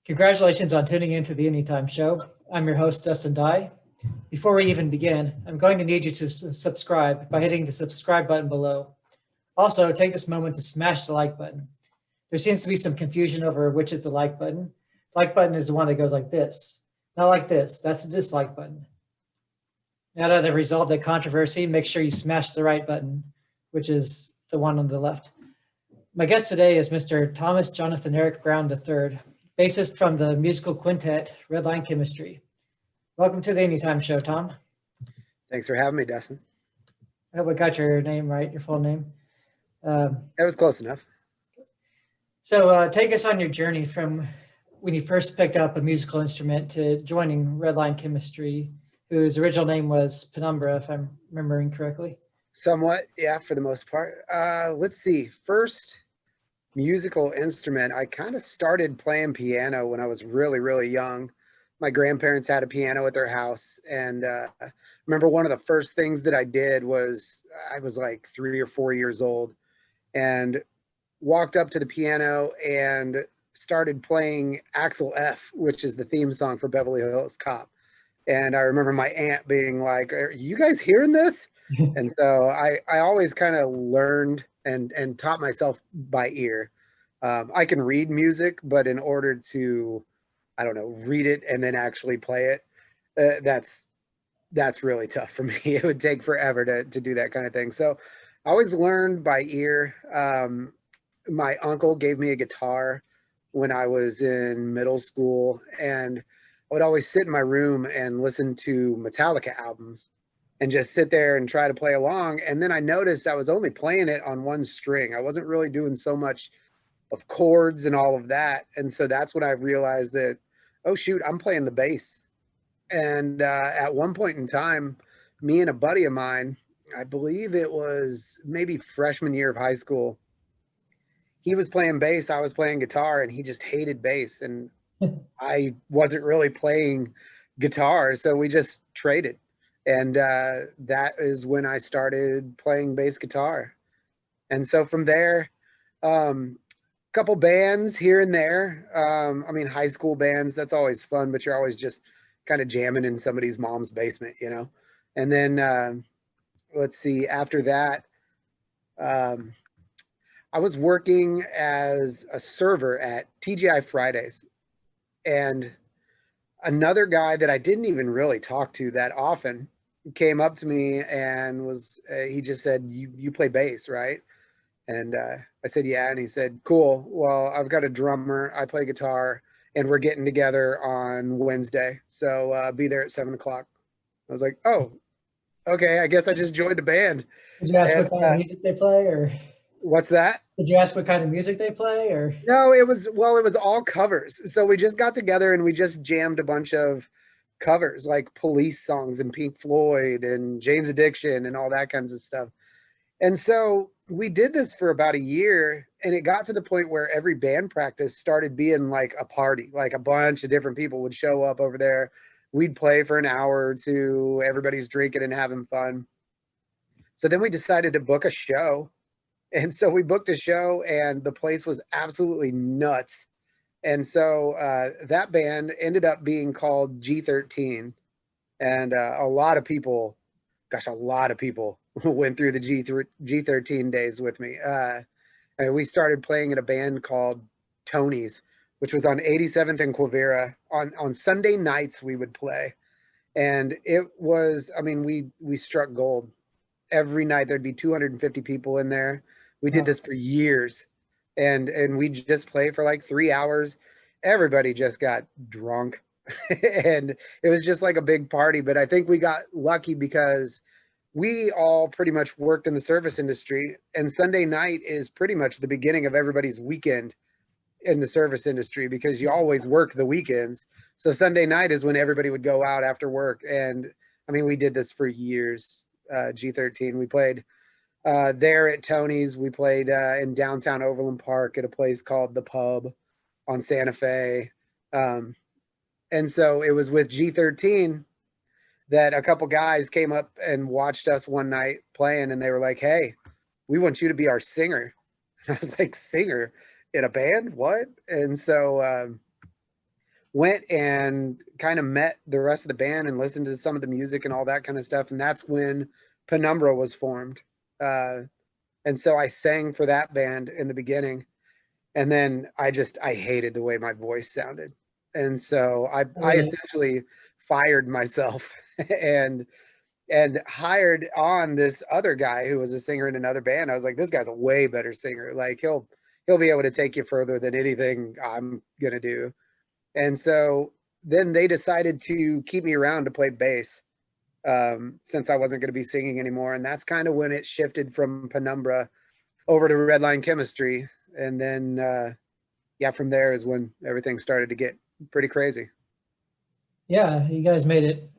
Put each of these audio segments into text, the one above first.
Congratulations on tuning into the Anytime Show. I'm your host, Dustin Dye. Before we even begin, I'm going to need you to subscribe by hitting the subscribe button below. Also, take this moment to smash the like button. There seems to be some confusion over which is the like button. The like button is the one that goes like this, not like this. That's the dislike button. Now that I've resolved that controversy, make sure you smash the right button, which is the one on the left. My guest today is Mr. Thomas Jonathan Eric Brown III, bassist from the musical quintet Red Line Chemistry. Welcome to the Anytime Show, Tom. Thanks for having me, Dustin. I hope I got your name right, your full name. That was close enough. So take us on your journey from when you first picked up a musical instrument to joining Red Line Chemistry, whose original name was Penumbra, if I'm remembering correctly. Somewhat, yeah, for the most part. Let's see. First musical instrument, I kind of started playing piano when I was really, really young. My grandparents had a piano at their house, and I remember one of the first things that I did was I was like 3 or 4 years old and walked up to the piano and started playing Axel F, which is the theme song for Beverly Hills Cop. And I remember my aunt being like, "Are you guys hearing this?" And so I always kind of learned and taught myself by ear. I can read music, but in order to, I don't know, read it and then actually play it, that's really tough for me. It would take forever to do that kind of thing. So I always learned by ear. My uncle gave me a guitar when I was in middle school, and I would always sit in my room and listen to Metallica albums and just sit there and try to play along. And then I noticed I was only playing it on one string. I wasn't really doing so much of chords and all of that. And so that's when I realized that, oh shoot, I'm playing the bass. And at one point in time, me and a buddy of mine, I believe it was maybe freshman year of high school, he was playing bass, I was playing guitar, and he just hated bass. And I wasn't really playing guitar, so we just traded. And that is when I started playing bass guitar. And so from there, couple bands here and there. I mean, high school bands, that's always fun, but you're always just kind of jamming in somebody's mom's basement, you know? And then, let's see, after that, I was working as a server at TGI Fridays. And another guy that I didn't even really talk to that often came up to me and was, he just said, you play bass, right? And I said, yeah. And he said, cool. Well, I've got a drummer, I play guitar, and we're getting together on Wednesday. So be there at 7 o'clock. I was like, oh, okay. I guess I just joined a band. Did you ask what kind of music they play, or? What's that? Did you ask what kind of music they play, or? No, it was all covers. So we just got together and we just jammed a bunch of covers, like Police songs and Pink Floyd and Jane's Addiction and all that kinds of stuff. And so we did this for about a year, and it got to the point where every band practice started being like a party, like a bunch of different people would show up over there. We'd play for an hour or two. Everybody's drinking and having fun. So then we decided to book a show. And so we booked a show, and the place was absolutely nuts. And so that band ended up being called G13. And a lot of people went through the G13 days with me. And we started playing in a band called Tony's, which was on 87th and Quivira. On Sunday nights we would play. And it was, I mean, we struck gold. Every night there'd be 250 people in there. We did this for years. And we just played for like 3 hours. Everybody just got drunk. And it was just like a big party. But I think we got lucky because we all pretty much worked in the service industry, and Sunday night is pretty much the beginning of everybody's weekend in the service industry, because you always work the weekends. So Sunday night is when everybody would go out after work. And I mean, we did this for years. G13, we played there at Tony's. We played in downtown Overland Park at a place called The Pub on Santa Fe. And so it was with G13 that a couple guys came up and watched us one night playing, and they were like, hey, we want you to be our singer. I was like, singer in a band? What? And so went and kind of met the rest of the band and listened to some of the music and all that kind of stuff. And that's when Penumbra was formed. And so I sang for that band in the beginning. And then I hated the way my voice sounded. And so I Really? essentially fired myself and hired on this other guy who was a singer in another band. I was like, this guy's a way better singer. Like he'll be able to take you further than anything I'm gonna do. And so then they decided to keep me around to play bass, since I wasn't going to be singing anymore. And that's kind of when it shifted from Penumbra over to Redline Chemistry. And then, yeah, from there is when everything started to get pretty crazy. Yeah, you guys made it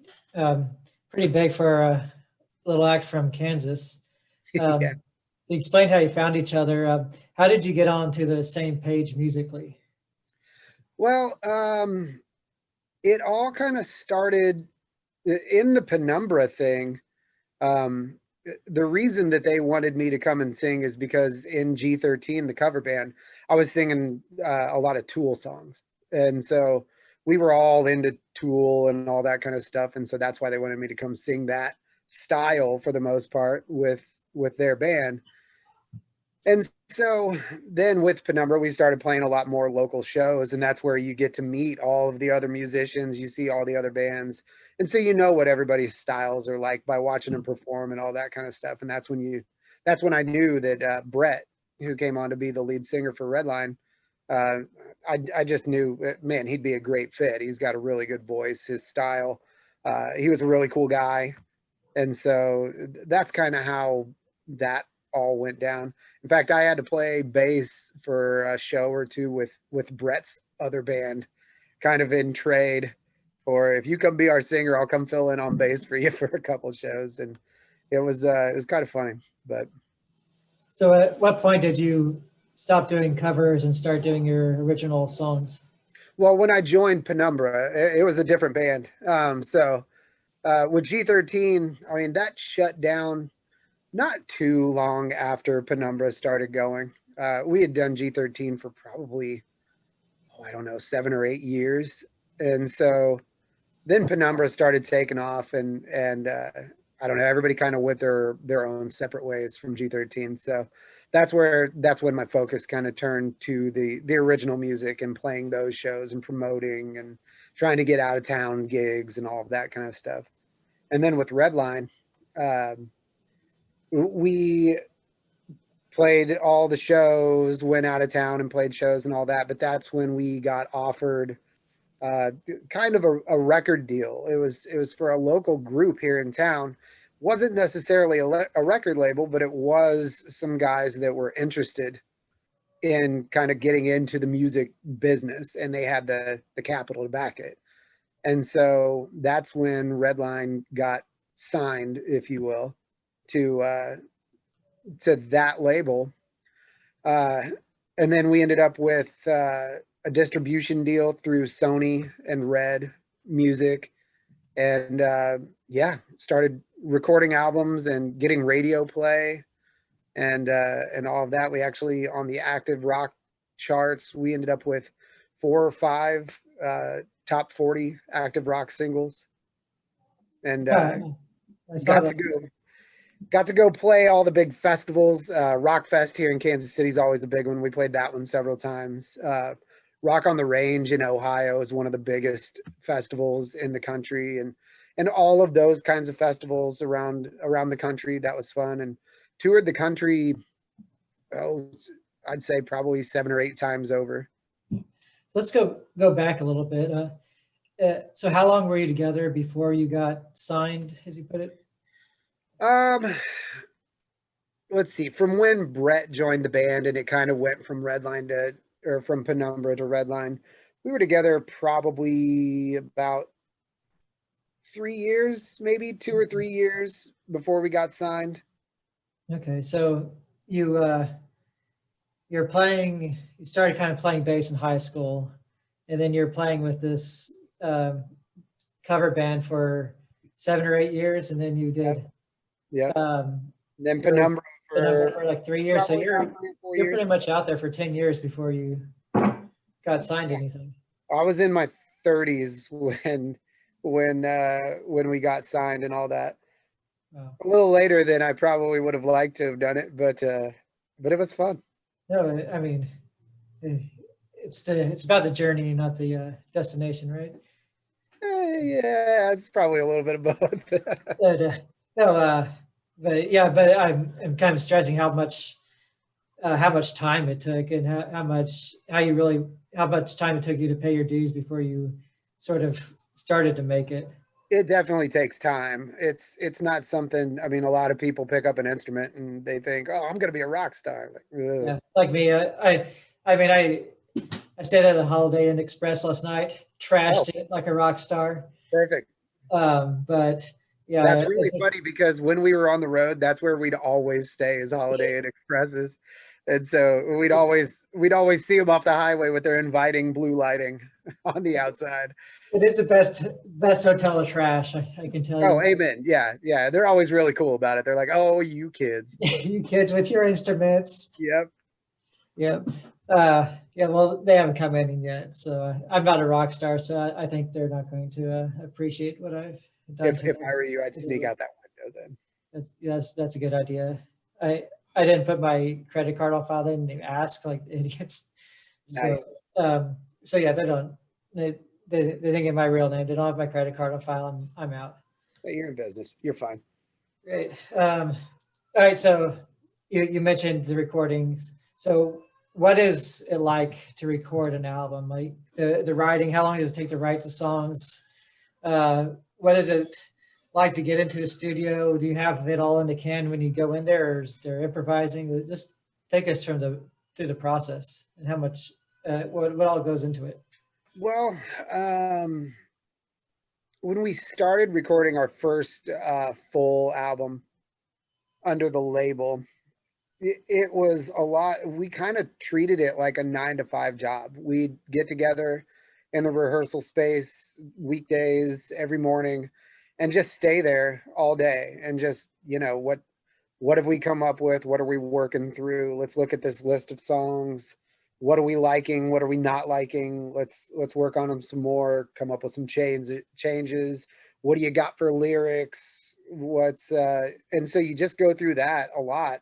pretty big for a little act from Kansas. Yeah. So you explained how you found each other. How did you get onto the same page musically? Well, it all kind of started in the Penumbra thing. Um, the reason that they wanted me to come and sing is because in G13, the cover band, I was singing a lot of Tool songs. And so we were all into Tool and all that kind of stuff. And so that's why they wanted me to come sing that style for the most part with their band. And so then with Penumbra, we started playing a lot more local shows, and that's where you get to meet all of the other musicians. You see all the other bands, and so you know what everybody's styles are like by watching them perform and all that kind of stuff. And that's when I knew that Brett, who came on to be the lead singer for Redline, uh, I just knew, man, he'd be a great fit. He's got a really good voice, his style. He was a really cool guy, and so that's kind of how that all went down. In fact, I had to play bass for a show or two with Brett's other band, kind of in trade. Or if you come be our singer, I'll come fill in on bass for you for a couple shows, and it was kind of funny. But So at what point did you stop doing covers and start doing your original songs? well, when I joined Penumbra, it was a different band. So with G13, I mean that shut down not too long after Penumbra started going. We had done G13 for probably, oh, I don't know, 7 or 8 years. And so then Penumbra started taking off and I don't know, everybody kind of went their own separate ways from G13. So that's when my focus kind of turned to the original music and playing those shows and promoting and trying to get out of town gigs and all of that kind of stuff. And then with Redline, um, we played all the shows, went out of town and played shows and all that. But that's when we got offered kind of a record deal. It was for a local group here in town. Wasn't necessarily a record label, but it was some guys that were interested in kind of getting into the music business, and they had the capital to back it. And so that's when Redline got signed, if you will, to that label. Uh, and then we ended up with a distribution deal through Sony and Red Music, and yeah, started recording albums and getting radio play and all of that. We actually on the active rock charts, we ended up with 4 or 5 top 40 active rock singles, and Yeah, I saw got that. to go got to go play all the big festivals. Rock Fest here in Kansas City is always a big one. We played that one several times. Rock on the Range in Ohio is one of the biggest festivals in the country, and all of those kinds of festivals around the country. That was fun, and toured the country. Oh, I'd say probably 7 or 8 times over. So let's go back a little bit. So how long were you together before you got signed, as you put it? Um, let's see. From when Brett joined the band, and it kind of went from Redline to or from Penumbra to Redline, we were together probably about 3 years, maybe 2 or 3 years before we got signed. Okay, so you're playing. You started kind of playing bass in high school, and then you're playing with this um, cover band for 7 or 8 years, and then you did Yeah. Then your Penumbra for like 3 years. So probably about 3 or 4 you're pretty years. much out there for 10 years before you got signed to anything. I was in my 30s when we got signed and all that. Wow. A little later than I probably would have liked to have done it, but it was fun. No, I mean, it's about the journey, not the destination, right? Yeah, it's probably a little bit of both. But, no, but yeah, but I'm kind of stressing how much time it took and how much time it took you to pay your dues before you sort of started to make it. It definitely takes time. It's not something. I mean, a lot of people pick up an instrument and they think, "Oh, I'm going to be a rock star." Like, ugh. Yeah, like me, I mean, I stayed at a Holiday Inn Express last night, Oh, trashed it like a rock star. perfect. But That's yeah, really it's just, funny because when we were on the road, that's where we'd always stay as Holiday Inn Expresses, and so we'd always see them off the highway with their inviting blue lighting on the outside. it is the best hotel to trash. I can tell Oh, you. amen. Yeah, yeah. They're always really cool about it. They're like, "Oh, you kids." You kids with your instruments. Yep. Yep. Yeah, well, they haven't come in yet, so I'm not a rock star, so I think they're not going to appreciate what I've done If to I were you, I'd sneak them. out that window then. That's a good idea. I didn't put my credit card on file. They didn't even ask like idiots. So Nice. so yeah, they didn't get my real name. They don't have my credit card on file. I'm out. Hey, you're in business. You're fine. Great. All right. So you mentioned the recordings. So what is it like to record an album? Like the writing, how long does it take to write the songs? What is it like to get into the studio? Do you have it all in the can when you go in there, or is there improvising? Just take us through the process and how much what all goes into it. Well, when we started recording our first full album under the label, it was a lot. We kind of treated it like a 9 to 5 job. We'd get together in the rehearsal space weekdays every morning and just stay there all day and just, what have we come up with? What are we working through? Let's look at this list of songs. What are we liking? What are we not liking? Let's work on them some more, come up with some changes. What do you got for lyrics? And so you just go through that a lot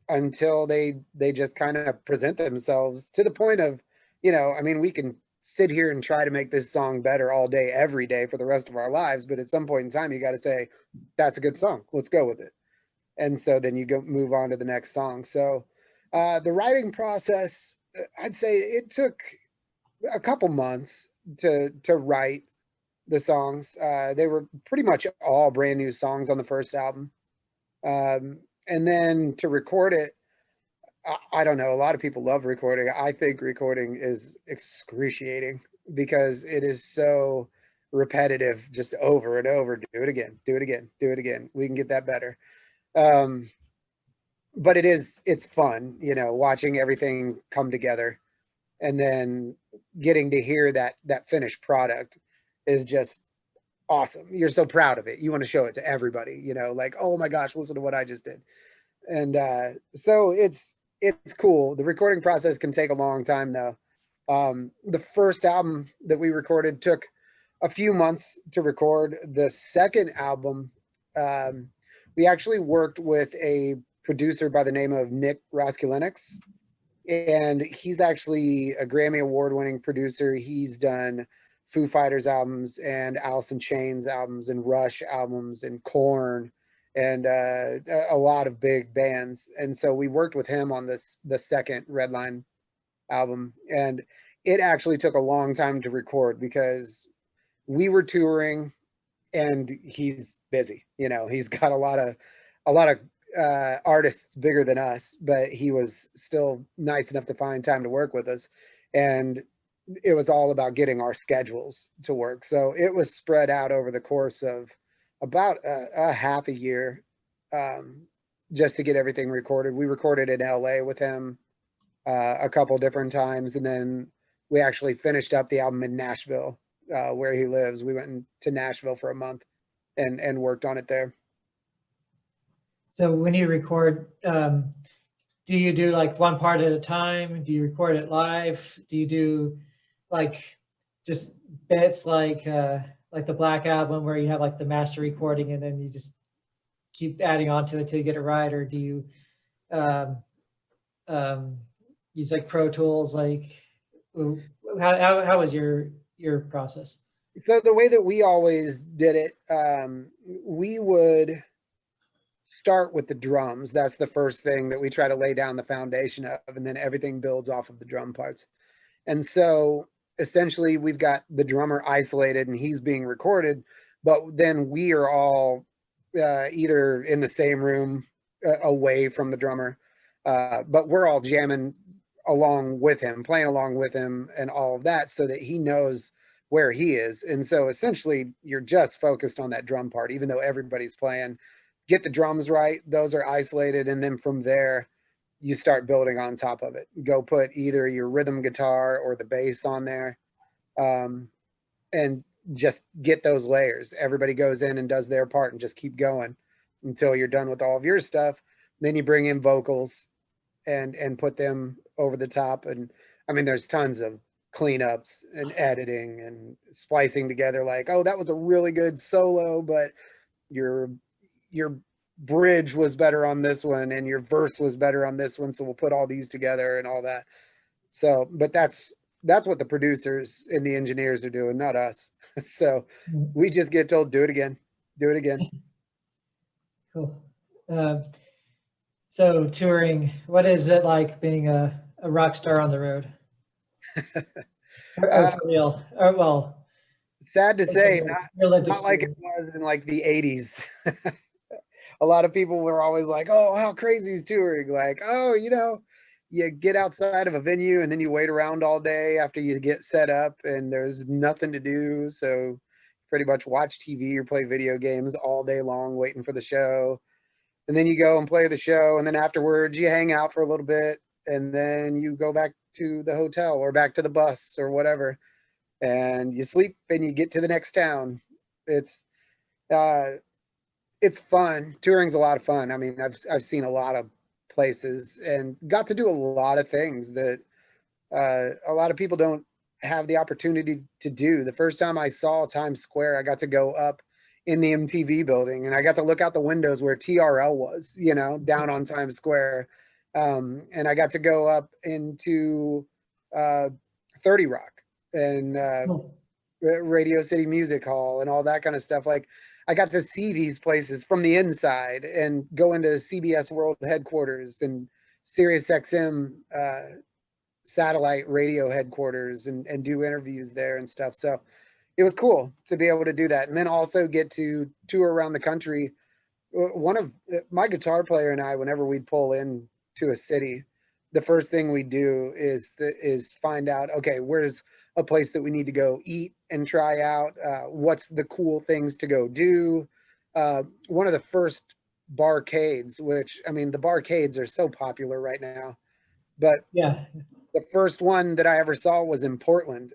until they just kind of present themselves to the point of, I mean, we can sit here and try to make this song better all day, every day for the rest of our lives. But at some point in time, you got to say, that's a good song. Let's go with it. And so then you move on to the next song. So the writing process, I'd say it took a couple months to write the songs. They were pretty much all brand new songs on the first album. And then to record it, I don't know. A lot of people love recording. I think recording is excruciating because it is so repetitive, just over and over. Do it again, do it again, do it again. We can get that better. But it's fun, watching everything come together and then getting to hear that finished product is just awesome. You're so proud of it. You want to show it to everybody, like, oh my gosh, listen to what I just did. And so it's cool. The recording process can take a long time though. The first album that we recorded took a few months to record. The second album, we actually worked with a producer by the name of Nick Roskulinix, and he's actually a Grammy award-winning producer. He's done Foo Fighters albums and Alice in Chains albums and Rush albums and Korn and a lot of big bands. And so we worked with him on the second Redline album, and it actually took a long time to record because we were touring and he's busy. He's got a lot of artists bigger than us, but he was still nice enough to find time to work with us. And it was all about getting our schedules to work. So it was spread out over the course of about a half a year, just to get everything recorded. We recorded in LA with him a couple different times, and then we actually finished up the album in Nashville, where he lives. We went to Nashville for a month and worked on it there. So when you record, do you do like one part at a time? Do you record it live? Do you do like just bits like the Black Album where you have like the master recording and then you just keep adding on to it to get it right, or do you um, use like Pro Tools? Like, how was your process? So the way that we always did it, we would start with the drums. That's the first thing that we try to lay down the foundation of, and then everything builds off of the drum parts. And so essentially we've got the drummer isolated and he's being recorded, but then we are all either in the same room away from the drummer, but we're all jamming along with him, playing along with him and all of that so that he knows where he is. And so essentially you're just focused on that drum part, even though everybody's playing. Get the drums right, those are isolated, and then from there you start building on top of it. Go put either your rhythm guitar or the bass on there, and just get those layers. Everybody goes in and does their part and just keep going until you're done with all of your stuff. Then you bring in vocals and put them over the top. And I mean, there's tons of cleanups and editing and splicing together, like, oh, that was a really good solo, but your bridge was better on this one and your verse was better on this one, so we'll put all these together and all that. So but that's what the producers and the engineers are doing, not us. So we just get told, do it again, do it again. Cool. So touring, what is it like being a rock star on the road? Or for real? Or, well, sad to say, real not like it was in like the 80s. A lot of people were always like, oh, how crazy is touring? Like, oh, you get outside of a venue and then you wait around all day after you get set up and there's nothing to do. So pretty much watch TV or play video games all day long waiting for the show. And then you go and play the show. And then afterwards you hang out for a little bit and then you go back to the hotel or back to the bus or whatever. And you sleep and you get to the next town. It's fun. Touring's a lot of fun. I mean, I've seen a lot of places and got to do a lot of things that a lot of people don't have the opportunity to do. The first time I saw Times Square, I got to go up in the MTV building and I got to look out the windows where TRL was, down on Times Square. And I got to go up into 30 Rock and Radio City Music Hall and all that kind of stuff. Like, I got to see these places from the inside and go into CBS World headquarters and Sirius XM satellite radio headquarters and do interviews there and stuff. So it was cool to be able to do that. And then also get to tour around the country. One of my guitar player and I, whenever we'd pull in to a city, the first thing we do is find out, okay, where's a place that we need to go eat and try out, what's the cool things to go do. One of the first barcades, which, I mean, the barcades are so popular right now, but yeah, the first one that I ever saw was in Portland,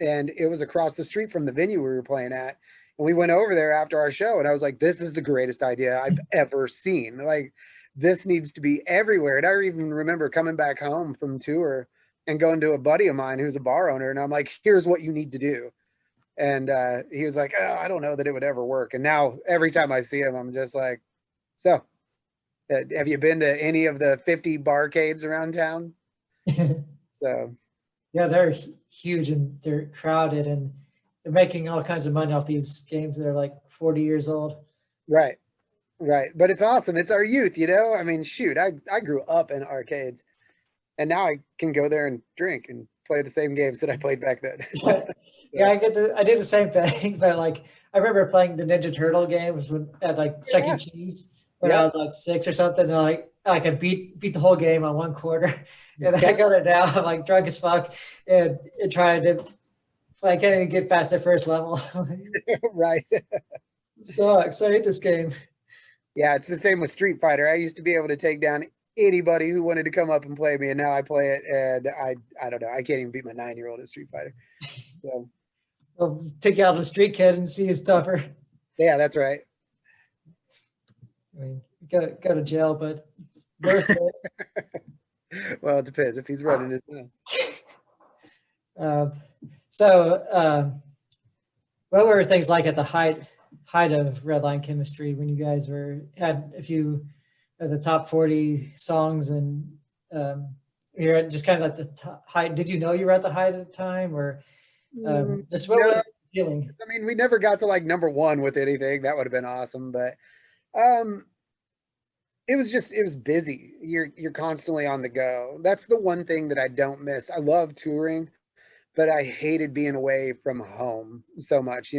and it was across the street from the venue we were playing at. And we went over there after our show and I was like, this is the greatest idea I've ever seen. Like, this needs to be everywhere. And I even remember coming back home from tour and going to a buddy of mine who's a bar owner. And I'm like, here's what you need to do. And he was like, oh, I don't know that it would ever work. And now every time I see him, I'm just like, so have you been to any of the 50 barcades around town? So yeah, they're huge and they're crowded and they're making all kinds of money off these games that are like 40 years old. Right. But it's awesome. It's our youth, I mean, shoot, I grew up in arcades and now I can go there and drink and play the same games that I played back then. Yeah, I did the same thing, but like I remember playing the Ninja Turtle games at like Chuck E. Cheese when I was like 6 or something. And I could beat the whole game on one quarter, and I go there now. I'm like drunk as fuck and trying to. I can't even get past the first level. Right. Sucks. I hate this game. Yeah, it's the same with Street Fighter. I used to be able to take down anybody who wanted to come up and play me, and now I play it, and I don't know. I can't even beat my 9-year-old at Street Fighter. So, I'll take you out on a street kid and see who's tougher. Yeah, that's right. I mean, go to jail, but it's worth it. Well, it depends if he's running his mouth. So, what were things like at the height of Redline Chemistry when you guys had a few of the top 40 songs, and you're at just kind of at the height? Did you know you were at the height at the time, or just what No, was the feeling? I mean, we never got to like number one with anything. That would have been awesome, but um, it was busy. You're constantly on the go. That's the one thing that I don't miss. I love touring, but I hated being away from home so much.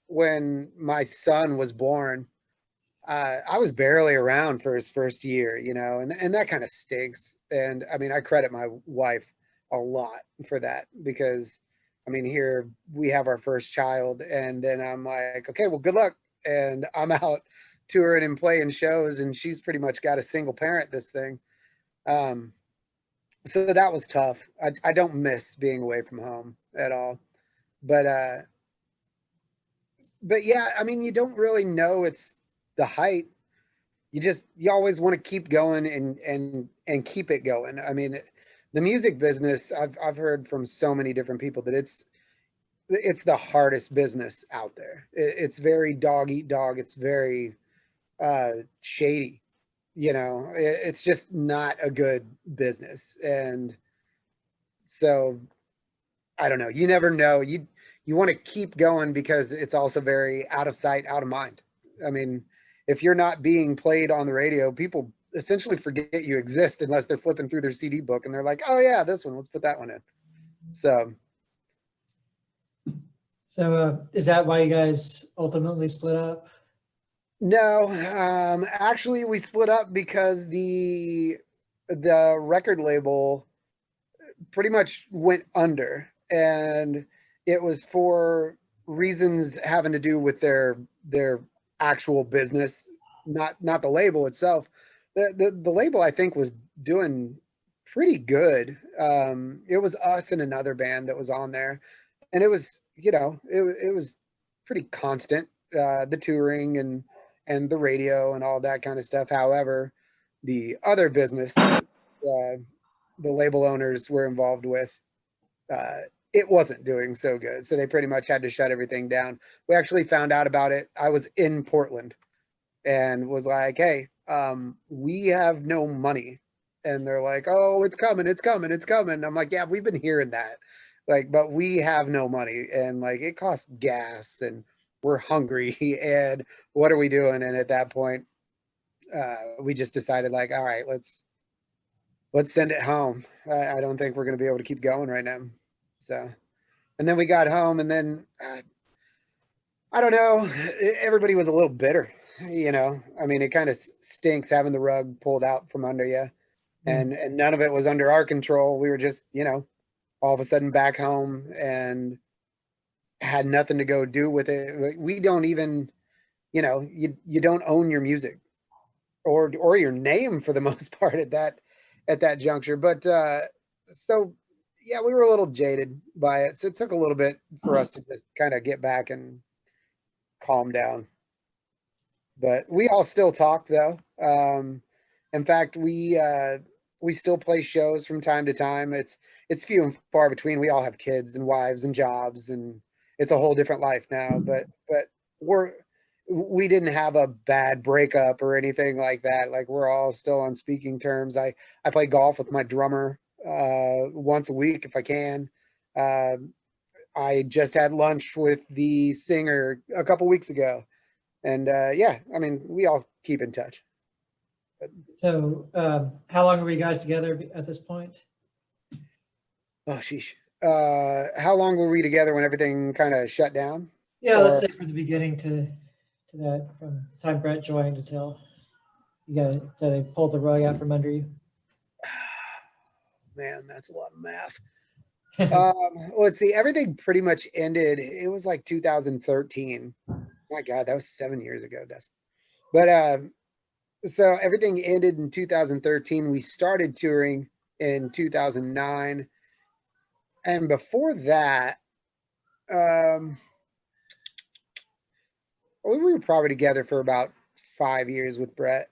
When my son was born, I was barely around for his first year, and that kind of stinks. And I mean, I credit my wife a lot for that because, I mean, here we have our first child, and then I'm like, okay, well, good luck. And I'm out touring and playing shows, and she's pretty much got a single parent this thing. Um, so that was tough. I don't miss being away from home at all. But but yeah, I mean, you don't really know it's the height. You always want to keep going and keep it going. I mean, the music business, I've heard from so many different people that it's the hardest business out there. It's very dog eat dog. It's very shady. It's just not a good business. And so I don't know. You never know. You want to keep going because it's also very out of sight, out of mind. I mean, if you're not being played on the radio, people essentially forget you exist unless they're flipping through their CD book and they're like, "Oh yeah, this one. Let's put that one in." So Is that why you guys ultimately split up? no, actually, we split up because the record label pretty much went under, and it was for reasons having to do with their actual business, not the label itself. The label, I think, was doing pretty good. It was us and another band that was on there, and it was it was pretty constant, the touring and the radio and all that kind of stuff. However, the other business, the label owners were involved with, uh, it wasn't doing so good. So they pretty much had to shut everything down. We actually found out about it. I was in Portland and was like, "Hey, we have no money." And they're like, "Oh, it's coming, it's coming, it's coming." I'm like, "Yeah, we've been hearing that. Like, but we have no money, and like it costs gas, and we're hungry, and what are we doing?" And at that point, we just decided like, all right, let's send it home. I don't think we're going to be able to keep going right now. So, and then we got home, and then I don't know. Everybody was a little bitter. I mean, it kind of stinks having the rug pulled out from under you, and none of it was under our control. We were just, all of a sudden back home and had nothing to go do with it. We don't even, you don't own your music or your name for the most part at that juncture. But so yeah, we were a little jaded by it. So it took a little bit for us to just kind of get back and calm down. But we all still talk though. In fact, we still play shows from time to time. It's few and far between. We all have kids and wives and jobs, and it's a whole different life now. But we didn't have a bad breakup or anything like that. Like we're all still on speaking terms. I play golf with my drummer once a week if I can. Uh, I just had lunch with the singer a couple weeks ago, and yeah, I mean we all keep in touch. So, how long were you guys together at this point? Oh, sheesh. How long were we together when everything kind of shut down? Yeah, let's say from the beginning to that, from the time Brett joined until they pulled the rug out from under you. Man, that's a lot of math. Let's see. Everything pretty much ended. It was like 2013. My God, that was 7 years ago, Dustin. But so everything ended in 2013. We started touring in 2009, and before that, we were probably together for about 5 years with Brett.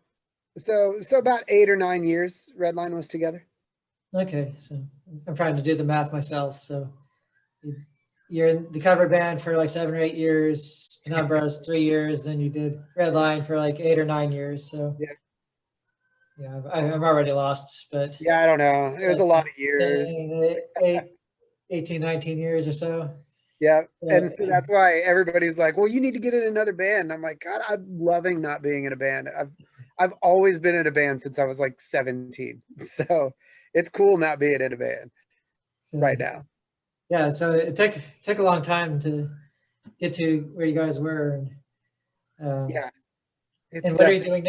So about 8 or 9 years, Redline was together. Okay, so I'm trying to do the math myself. So you're in the cover band for like 7 or 8 years, Penumbras 3 years, then you did Red Line for like 8 or 9 years. So Yeah. yeah, I'm already lost, but Yeah, I don't know. It was a lot of years. 18, 19 years or so. Yeah. And so Yeah. that's why everybody's like, well, you need to get in another band. I'm like, God, I'm loving not being in a band. I've always been in a band since I was like 17. So it's cool not being in a band So, right now. yeah, so it took a long time to get to where you guys were. Yeah. It's And what are you definitely doing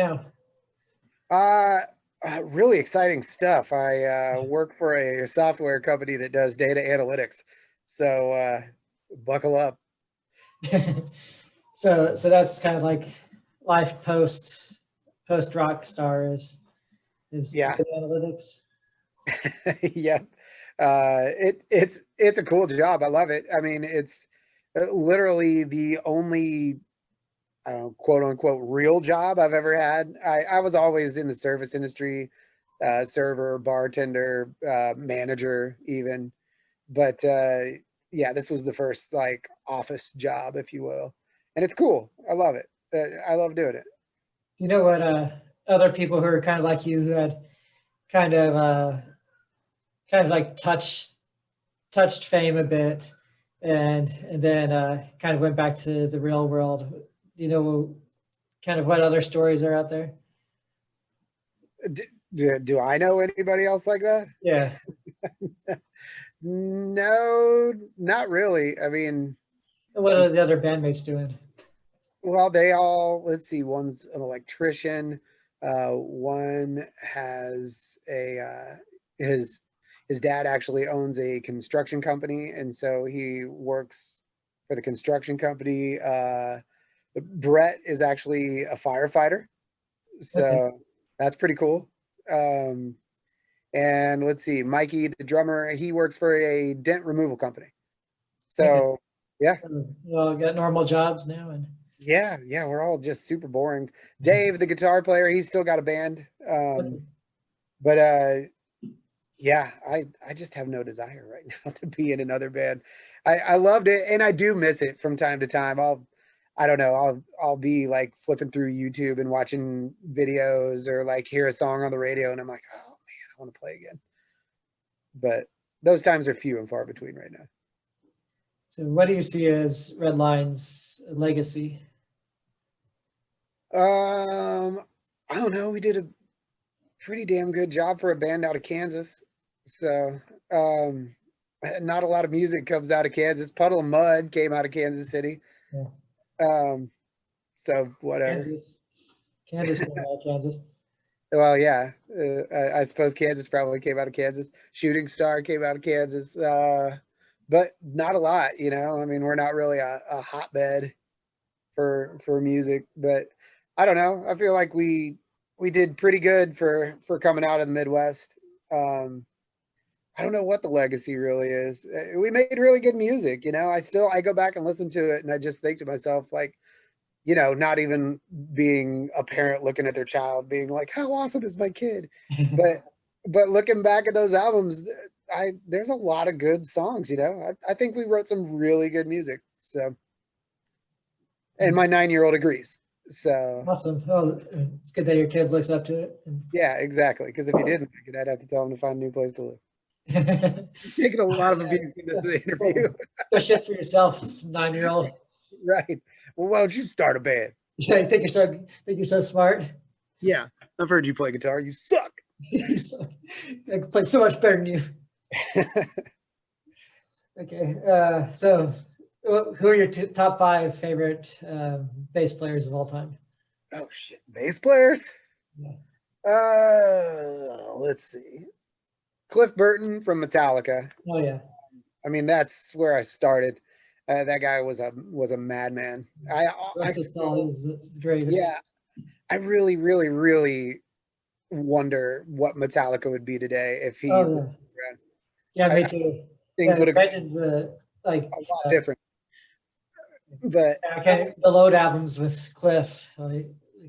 now? really exciting stuff. I work for a software company that does data analytics. So buckle up. So that's kind of like life post rock star is Yeah. data analytics. Yeah. It's a cool job. I love it. I mean, it's literally the only quote unquote real job I've ever had. I was always in the service industry, server, bartender, manager, even. But yeah, this was the first like office job, if you will, and it's cool. I love it. I love doing it. You know what? Other people who are kind of like you, who had kind of uh, kind of like touched fame a bit, and then kind of went back to the real world. You know, kind of what other stories are out there? Do I know anybody else like that? Yeah. No, not really. I mean, What are the other bandmates doing? well, they all, let's see, one's an electrician, one has his dad actually owns a construction company, and so he works for the construction company. Brett is actually a firefighter, Okay. so that's pretty cool. Um, and let's see, Mikey, the drummer, he works for a dent removal company. Okay. So yeah, You all got normal jobs now, and yeah, we're all just super boring. Dave, the guitar player, he's still got a band. okay. But yeah, I just have no desire right now to be in another band. I loved it, and I do miss it from time to time. I don't know, I'll be like flipping through YouTube and watching videos, or like hear a song on the radio and I'm like, oh man, I want to play again. But those times are few and far between right now. So what do you see as Redline's legacy? I don't know. We did a pretty damn good job for a band out of Kansas. So, not a lot of music comes out of Kansas. Puddle of Mud came out of Kansas City. Yeah. Um, so whatever. Kansas came out of Kansas. Well, yeah, I suppose Kansas probably came out of Kansas. Shooting Star came out of Kansas, but not a lot. You know, I mean, we're not really a hotbed for music, but I don't know. I feel like we did pretty good for coming out of the Midwest. I don't know what the legacy really is. We made really good music, you know. I go back and listen to it, and I just think to myself, like, you know, not even being a parent looking at their child, being like, "How awesome is my kid?" But looking back at those albums, there's a lot of good songs, you know. I think we wrote some really good music. So, and my 9-year-old agrees. So Awesome. Well, it's good that your kid looks up to it. yeah, exactly. Because if he didn't, I'd have to tell him to find a new place to live. And Taking a lot of abuse in this interview. go shit for yourself, 9-year-old. Right. Well, why don't you start a band? Yeah, you think you're so smart? Yeah, I've heard you play guitar. You suck. I can play so much better than you. Okay. So who are your top 5 favorite bass players of all time? Oh shit, bass players. Yeah. Let's see. Cliff Burton from Metallica. Oh yeah. I mean, that's where I started. That guy was a madman. Russell Saul is the greatest. Yeah, I really, really, really wonder what Metallica would be today if he. Oh yeah. Yeah, me I too. things Yeah, would have imagine the like a lot different. But the Load albums with Cliff. Like,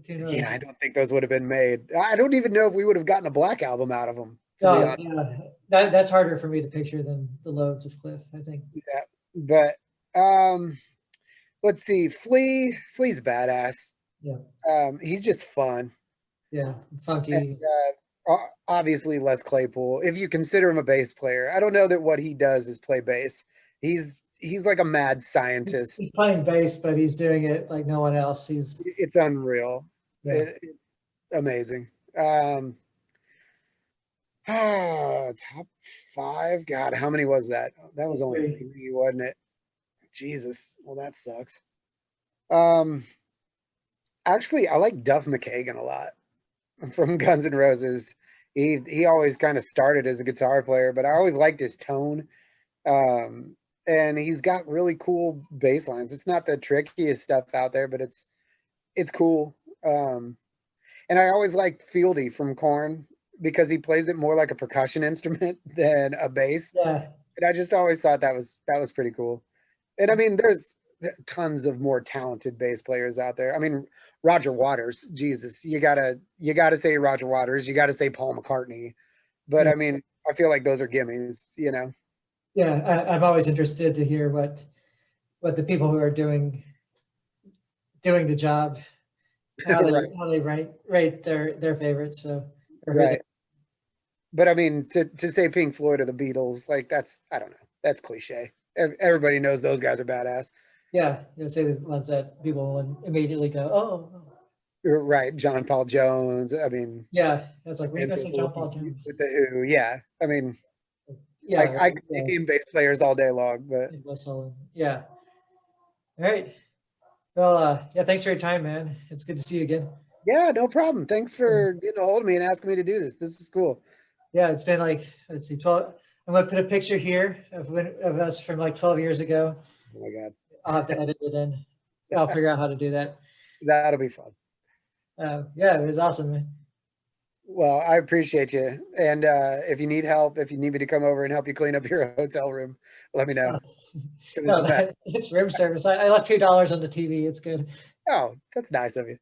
who knows? yeah, I don't think those would have been made. I don't even know if we would have gotten a Black album out of them. to be Oh, honest. yeah. That's harder for me to picture than the loads with Cliff, I think. Yeah. But let's see. Flea's badass. Yeah. He's just fun. Yeah. And, Funky. obviously Les Claypool, if you consider him a bass player. I don't know that what he does is play bass. He's like a mad scientist. He's playing bass, but he's doing it like no one else. It's unreal. Yeah. It's amazing. Top 5. God, how many was that? That was only 3, wasn't it? Jesus. Well, that sucks. Actually, I like Duff McKagan a lot from Guns N' Roses. He always kind of started as a guitar player, but I always liked his tone. And he's got really cool bass lines. It's not the trickiest stuff out there, but it's cool. And I always liked Fieldy from Korn because he plays it more like a percussion instrument than a bass. Yeah. And I just always thought that was pretty cool. And I mean, there's tons of more talented bass players out there. I mean, Roger Waters, Jesus, you gotta say Roger Waters, you gotta say Paul McCartney. But Yeah. I mean, I feel like those are gimmies, you know. Yeah. I'm always interested to hear what the people who are doing the job, how they rate their favorites. So Right. But I mean, to say Pink Floyd or the Beatles, like I don't know, that's cliche. Everybody knows those guys are badass. Yeah, say the ones that people will immediately go, oh. Right, John Paul Jones. I mean, yeah, it's like, what are you gonna say, John Paul Jones? With the Who, yeah. I mean, yeah, I could name bass players all day long, but yeah. All right. Well, yeah, thanks for your time, man. It's good to see you again. Yeah, no problem. Thanks for getting a hold of me and asking me to do this. This was cool. Yeah, it's been like, let's see, 12. I'm gonna put a picture here of us from like 12 years ago. Oh my God. I'll have to edit it in. I'll figure out how to do that. That'll be fun. Yeah, it was awesome, man. Well, I appreciate you. And if you need help, if you need me to come over and help you clean up your hotel room, let me know. It's room service. I left $2 on the TV. It's good. Oh, that's nice of you.